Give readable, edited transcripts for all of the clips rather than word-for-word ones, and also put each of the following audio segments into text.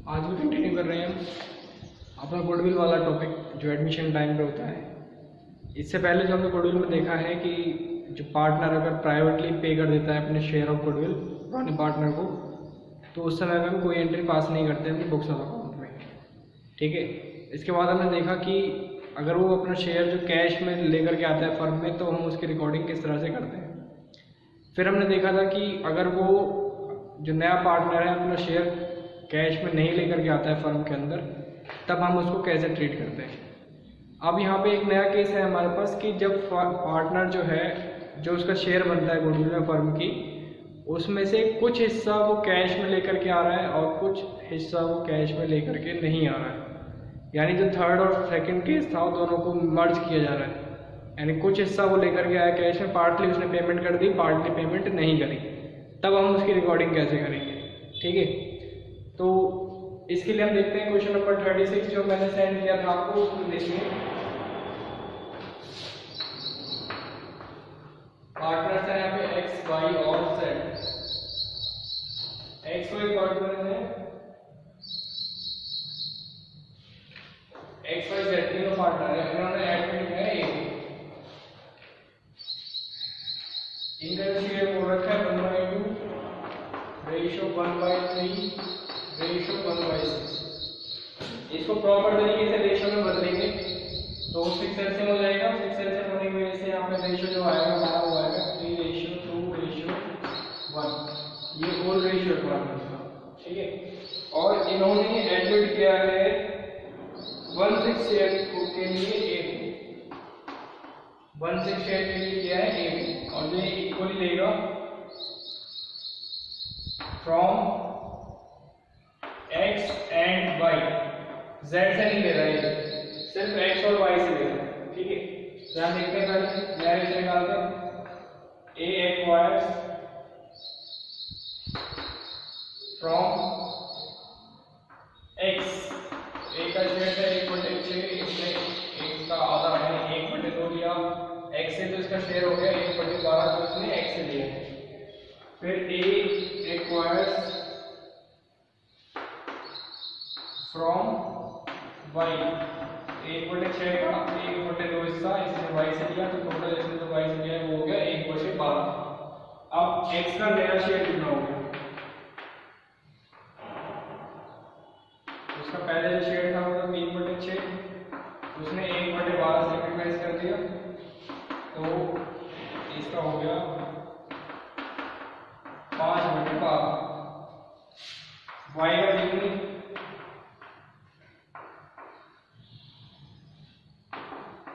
आज भी कंटिन्यू कर रहे हैं हम अपना गुडविल वाला टॉपिक जो एडमिशन टाइम पे होता है। इससे पहले जो हमने गुडविल में देखा है कि जो पार्टनर अगर प्राइवेटली पे कर देता है अपने शेयर ऑफ गुडविल पुराने पार्टनर को, तो उस समय में हम कोई एंट्री पास नहीं करते अपनी बुक्स ऑफ अकाउंट में। ठीक है। इसके बाद हमने देखा कि अगर वो अपना शेयर जो कैश में लेकर के आता है फर्म में, तो हम उसकी रिकॉर्डिंग किस तरह से करते हैं। फिर हमने देखा था कि अगर वो जो नया पार्टनर है अपना शेयर कैश में नहीं लेकर के आता है फर्म के अंदर, तब हम उसको कैसे ट्रीट करते हैं। अब यहाँ पे एक नया केस है हमारे पास कि जब पार्टनर जो है, जो उसका शेयर बनता है गुडविल में फर्म की, उसमें से कुछ हिस्सा वो कैश में लेकर के आ रहा है और कुछ हिस्सा वो कैश में लेकर के नहीं आ रहा है। यानी जो थर्ड और सेकंड केस था वो दोनों को मर्ज किया जा रहा है। यानी कुछ हिस्सा वो लेकर के आया कैश में, पार्टली उसने पेमेंट कर दी, पार्टली पेमेंट नहीं करी, तब हम उसकी रिकॉर्डिंग कैसे करेंगे। ठीक है। तो इसके लिए हम देखते हैं क्वेश्चन नंबर 36 जो मैंने सेंड किया था आपको, उसमें देखिए पार्टनर्स है यहाँ पे एक्स वाई और जेड। एक्स वाई पार्टनर है, एक्स वाई जेड तीनों पार्टनर है, इन्होंने एडमिट है ए। इनका शेयर हो रखा है 1/2 रेशियो 1/3 रेशियो 1/6। इसको प्रॉपर तरीके से रेशियो में बदलेंगे तो 6 हो जाएगा। 6 होने की वजह से यहाँ पे रेशियो जो आएगा हमारा वो आएगा 3:2:1। ये होल रेशियो है। ठीक है। और इन्होंने एडमिट किया है 1/6 शेयर के लिए ए, 1/6 शेयर के लिए किया है ए, और ये इक्वली लेगा from x and y। z से नहीं ले रहा है, सिर्फ x और y से ले रहा है। ठीक है। ध्यान देखते हैं, पहले नया से निकालते हैं। a acquires from x, a का शेयर है 1/6, इसने x का आधा है 1/2 लिया, x से तो इसका शेयर हो गया 1/12 जो इसने x से लिया। फिर a एक्वायर्स फ्रॉम y, 1/6 का 1/2 हिस्सा इसने y से लिया, तो टोटल इसने जो y से लिया वो हो गया 1/12। अब x का नया शेयर कितना हो गया, उसका पहले जो शेयर था वो 3/6, उसने 1/12 सैक्रिफाइस कर दिया, तो इसका हो गया 5/12। y का कितनी,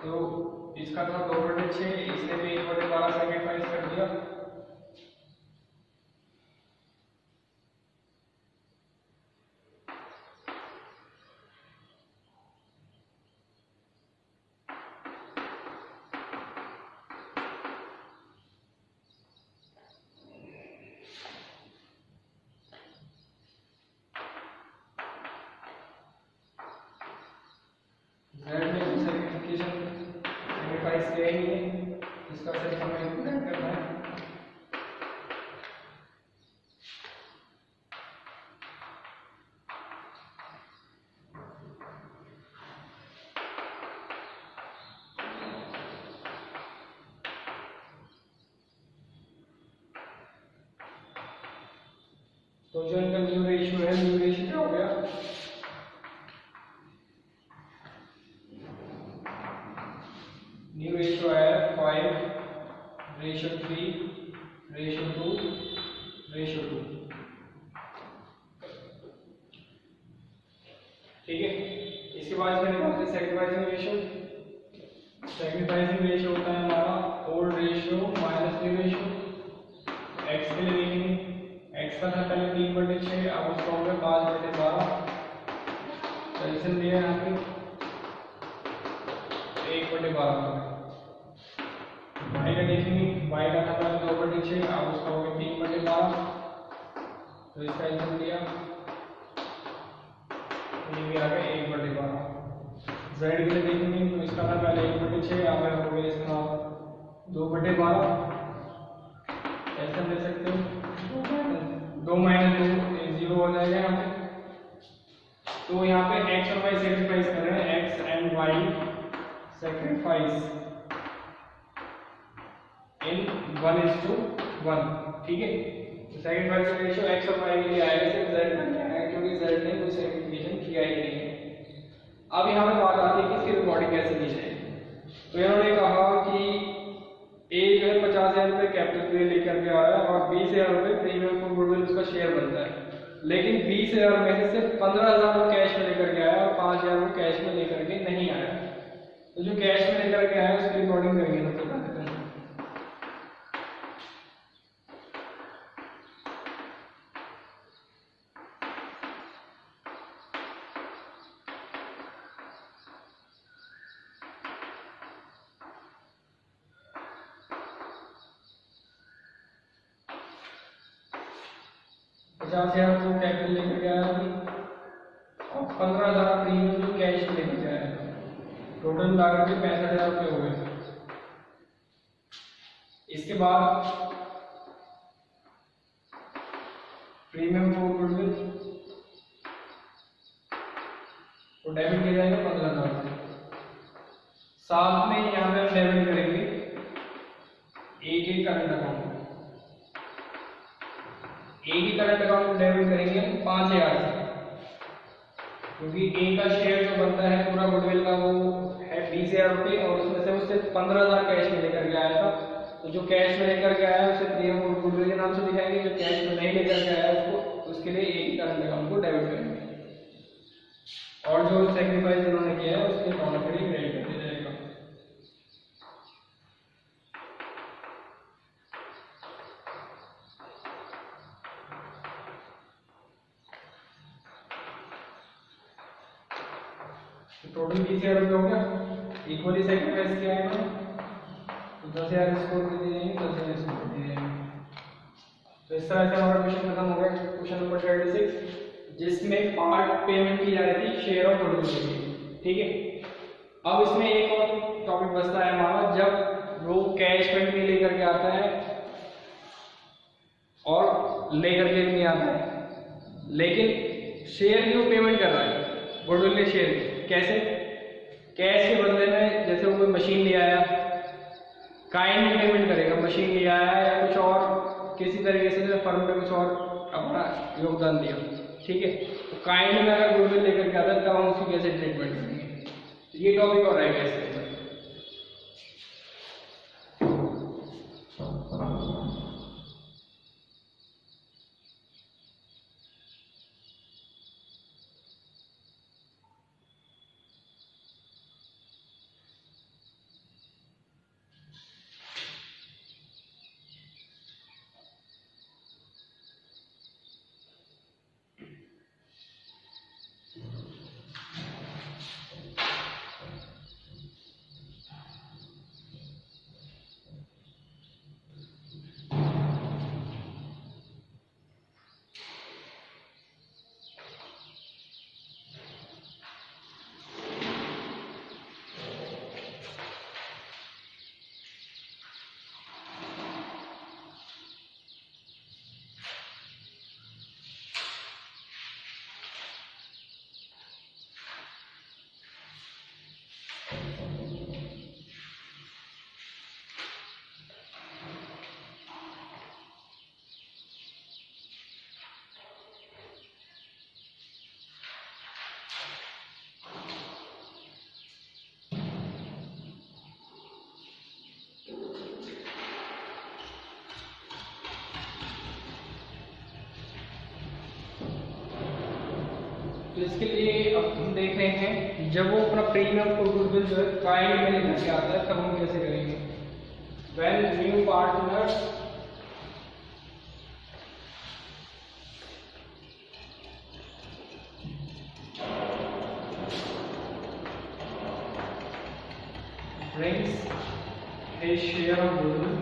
तो इसका था 2/6, इसने भी 1/12 सैक्रिफाइस कर दिया। Z ने सैक्रिफाइस किया ही नहीं, इसका सिर्फ हमें इंक्लूड करना है। तो जो इनका न्यू रेशियो है, न्यू रेशियो क्या हो गया, न्यू रेशियो आया 5:3:2:2। ठीक है। इसके बाद इसमें निकालते हैं सैक्रिफाइसिंग रेशियो। सैक्रिफाइसिंग रेशियो होता है हमारा old ratio minus new ratio. X के लिए देखेंगे, एक्स का था पहले 3/6, अब उसका हो गया 5/12। सॉल्यूशन दिया है यहाँ पे 1/12। y का देखेंगे, y का था पहले 2/6, अब उसका हो गया 3/12, तो इसका आंसर दिया ये भी आ गया 1/12। z के लिए देखेंगे तो इसका था पहले 1/6, अब हो गया इसका 2/12। ऐसा ले सकते हो, 2 - 2 0 हो जाएगा यहाँ पे, सेक्रीफाइस इन 1:1, ठीक है। तो सेक्रीफाइस का रेशियो x और y के लिए आएगा, सिर्फ z का नहीं आएगा क्योंकि z ने कोई सेक्रीफिकेशन किया ही नहीं है। अब यहाँ पे बात आती है कि इसकी रिकॉर्डिंग कैसे की जाए। तो इन्होंने कहा कि ए जो है 50,000 रुपये कैपिटल पे लेकर के आ रहा है और 20,000 रुपये प्रीमियम फॉर गुडविल उसका शेयर बनता है, लेकिन 20,000 में से सिर्फ 15,000 वो कैश में लेकर के आया और 5,000 वो कैश में लेकर के नहीं आया। तो जो कैश में लेकर के आया उसकी रिकॉर्डिंग करेंगे सबसे पहले। 50,000 को कैपिटल लेकर के आया और 15,000 प्रीमियम जो कैश में लेकर के आया, टोटल लागत के 65,000 रुपये हो गए। इसके बाद प्रीमियम फॉर गुडविल तो डेबिट किया जाएगा 15,000 से। साथ में यहाँ पे हम डेबिट करेंगे एक करंट अकाउंट, ए की करंट अकाउंट में डेबिट करेंगे हम 5,000 से, क्योंकि ए का शेयर जो बनता है पूरा गुडविल का वो है 20,000 रुपये और उसमें से उससे 15,000 कैश में लेकर के आया था। तो जो कैश में लेकर के आया उसे प्रीमियम गुडविल के नाम से दिखाएंगे, जो कैश में नहीं लेकर के आया उसको उसके लिए ए की करंट अकाउंट को डेबिट करेंगे और जो सेक्रीफाइस उन्होंने किया है उसके अकाउंट पर ही क्रेडिट कर दिया जाएगा। टोटल 20,000 रुपये हो गया, इक्वली सेक्रीफाइस किया है ना, तो 10,000 स्कोर दे दिए जाएंगे, 10,000 स्कोर दे दिए जाएंगे। तो इस तरह से हमारा क्वेश्चन खत्म हो गया। क्वेश्चन नंबर 36 जिसमें पार्ट पेमेंट की जा रही थी शेयर ऑफ गुडविल के लिए, ठीक है। अब इसमें एक और टॉपिक बचता है हमारा, जब वो कैश पेमेंट नहीं लेकर के आता है और लेकर के नहीं आता है, लेकिन शेयर की वो पेमेंट कर रहा है गुडविल के शेयर की। कैसे? कैश के बदले में जैसे वो कोई मशीन ले आया, काइंड में पेमेंट करेगा, मशीन ले आया या कुछ और किसी तरीके से फर्म पे कुछ और अपना योगदान दिया, ठीक है। तो काइंड में अगर गुडविल लेकर के आता है तब हम उसकी कैसे ट्रीटमेंट करेंगे, तो ये टॉपिक और रहेगा इसके अंदर। तो इसके लिए अब हम देख रहे हैं जब वो अपना प्रीमियम फॉर गुडविल जो है काइंड में लेकर के आता है तब हम कैसे करेंगे। When new partners brings his share of goodwill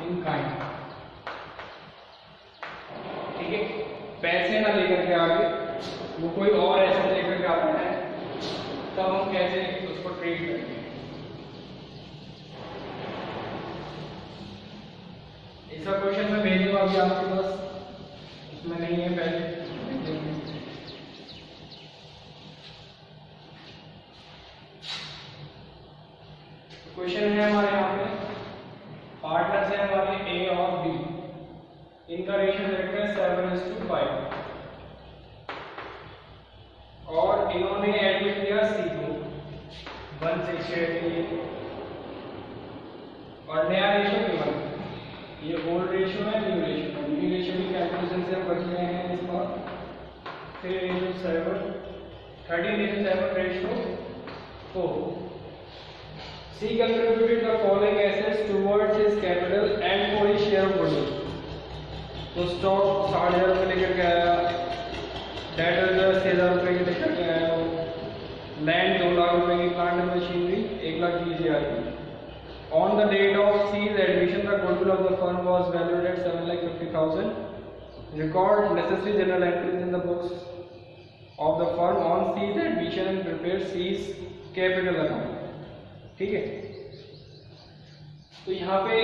in kind, ठीक है। पैसे ना लेकर के आगे वो कोई और ऐसा लेकर के आता है तब हम कैसे उसको ट्रीट करेंगे। ऐसा क्वेश्चन मैं भेजूंगा अभी आपके पास, इसमें नहीं है पहले। इन्होंने एडमिट किया सी को 168 और नया रेशियो गिवन, ये ओल्ड रेशियो है, न्यू रेशियो है। न्यू रेशियो की कैलकुलेशन से हम बच गए हैं इस बार। फिर ratio 7 13:7 ratio 4। C contributed the following assets towards his capital and for his share of goodwill। तो स्टॉक 60,000 रुपये लेकर के आया, डेटर जो 6,000 रुपये के लेकर के आया, लैंड 2 लाख रुपये की, plant and machinery 1,20,000। On the date of C's admission, the goodwill of the firm was valued at 7,50,000. Record necessary journal entries in the books of the firm on C's admission and prepare C's capital account। ठीक है, तो यहाँ पे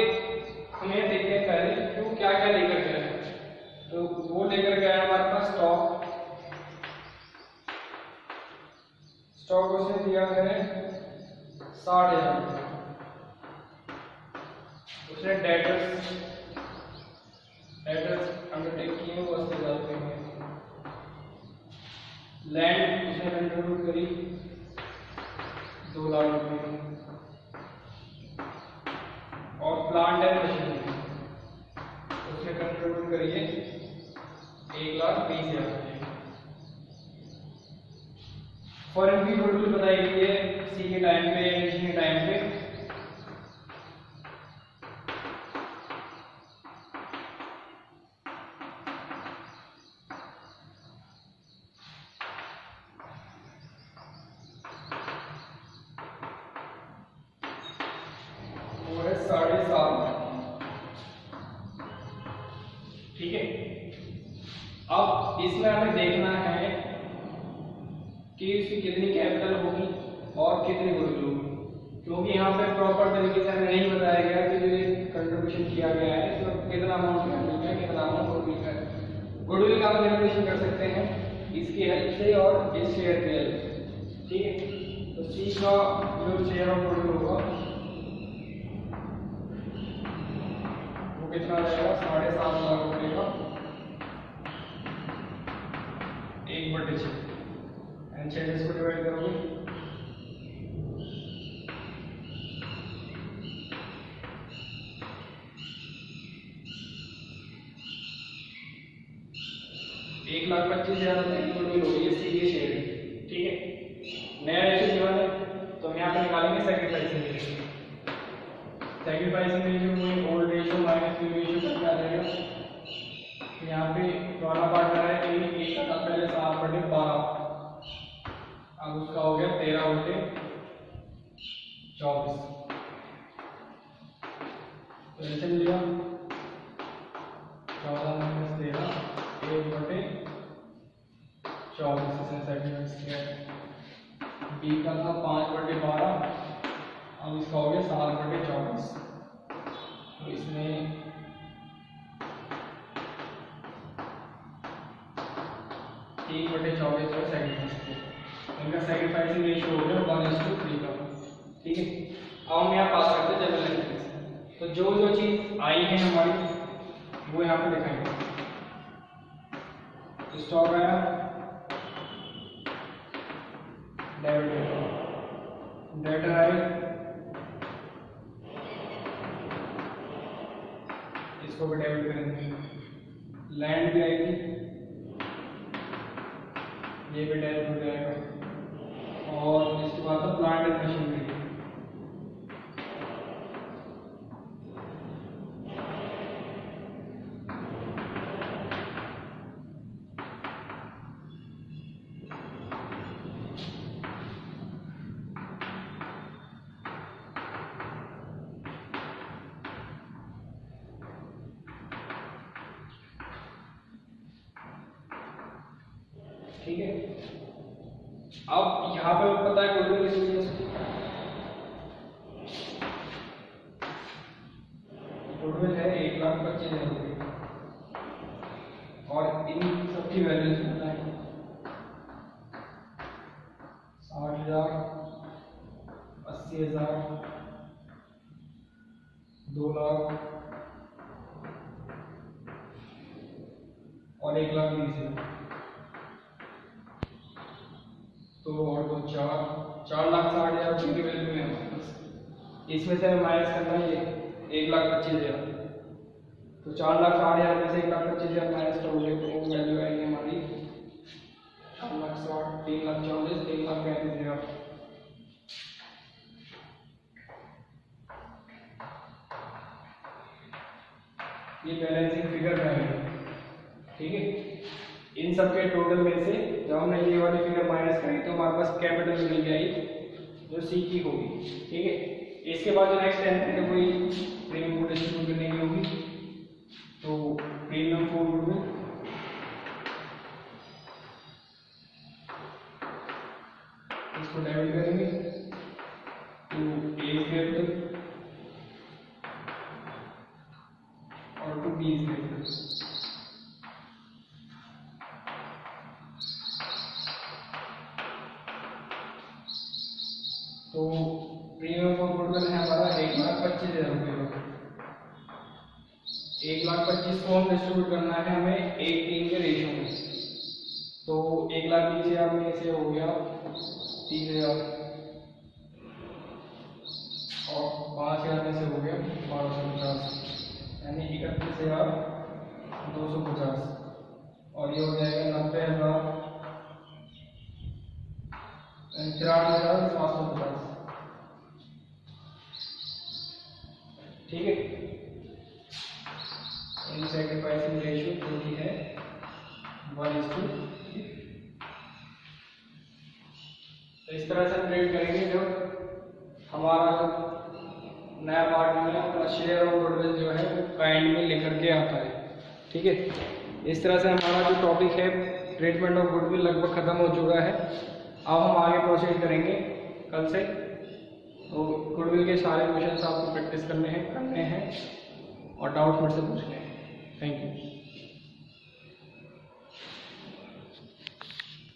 हमें देखते हैं पहले क्यों क्या क्या लेकर गया है। तो वो लेकर गया हमारे पास स्टॉक उसने दिया है 60,000। उसने डेटर्स अंडरटेक किए वो 80,000 रुपये में। लैंड उसने कंट्रीब्यूट करी 2 लाख रुपये में, और प्लांट एंड मशीनरी उसने कंट्रीब्यूट करिए 1,20,000 रुपये। फॉरेन की गुडविल बताई गई है सी के टाइम पे, एडमिशन के टाइम पे। वो है 7.5। ठीक है, अब इसमें हमें देखना है कि इसकी कितनी कैपिटल होगी और कितनी गुडविल होगी, क्योंकि यहाँ पे प्रॉपर तरीके से हमें नहीं बताया गया कि जो ये कंट्रीब्यूशन किया गया है इसमें कितना अमाउंट कैपिटल है, कितना अमाउंट गुडविल है। गुडविल का हम कैलकुलेशन कर सकते हैं इसकी हेल्प से और इस शेयर की हेल्प से। ठीक है, तो सी का जो शेयर ऑफ गुडविल होगा वो कितना रहेगा, 7.5 लाख रुपये का 1/6 एंड 6 को डिवाइड करोगे 1,25,000 रुपये की गुडविल होगी ये सी के शेयर की। ठीक है, नया रेशियो गिवन है तो हम यहाँ पे निकालेंगे सैक्रिफाइसिंग रेशियो। सैक्रिफाइसिंग रेशियो में old ratio minus new ratio करके आ जाएगा। यहाँ पे वाला पार्टनर है एक का पहले 7/12, अब उसका हो गया 13/24। तो ऐसे लिया 14 - 13 1/24 से सेक्रीफाइस किया। बी का था 5/12, अब इसका हो गया 7/24। तो इसमें 1/24 पर सैक्रिफाइस किया, इनका सैक्रिफाइसिंग रेशियो हो गया 1:3 का। ठीक है, अब हम यहाँ पास करते हैं जनरल एंट्री से। तो जो जो चीज आई है हमारी वो यहाँ पे दिखाएंगे। स्टॉक आया डेटर आए, इसको भी डेबिट करेंगे। लैंड भी आएगी, ये भी डेबिट हो जाएगा। और इसके बाद तो प्लांट एंड मशीनरी, ठीक है। अब यहाँ पे पता है गुडविल किस वजह से, गुडविल है 1,25,000 रुपये और इन सबकी वैल्यू पता है 60,000, 80,000, 2 लाख और 1,20,000। तो और तो 4,60,000 रुपये की वैल्यू है हमारे पास। इसमें से हमें माइनस करना है ये 1,25,000। तो 4,60,000 में से 1,25,000 माइनस करोगे तो वो वैल्यू आएगी हमारी 4,60,000, 3,40,000, 3,35,000। ये बैलेंसिंग फिगर है, ठीक है। इन सब के टोटल में से जब हमने ये वाली फिगर माइनस करी तो हमारे पास कैपिटल निकल के आई जो सी की होगी, ठीक है। इसके बाद जो नेक्स्ट है कोई प्रीमियम को डिस्ट्रीब्यूट करने की होगी, तो प्रीमियम फॉर गुडविल इसको डिवाइड करेंगे टू ए कैपिटल और टू बी कैपिटल। तो प्रीमियम फॉर गुडविल है हमारा 1,25,000 रुपये का। 1,25,000 को हम डिस्ट्रीब्यूट करना है हमें 1:3 के रेशियो में। तो 1,20,000 में से हो गया 30,000 और 5,000 में से हो गया 1250, यानी 31,250 और ये हो जाएगा 90,000, 64,750, ठीक है। इन सैक्रिफाइसिंग रेशियो जो कि है 1:3। तो इस तरह से हम ट्रेड करेंगे जब हमारा नया पार्टनर है अपना शेयर और गुडविल जो है वो काइंड में लेकर के आता है, ठीक है। इस तरह से हमारा जो टॉपिक है ट्रीटमेंट ऑफ गुडविल लगभग खत्म हो चुका है। अब हम आगे प्रोसीड करेंगे कल से। तो गुडविल के सारे क्वेश्चंस आपको प्रैक्टिस करने हैं और डाउट्स मेरे से पूछने हैं। Thank you.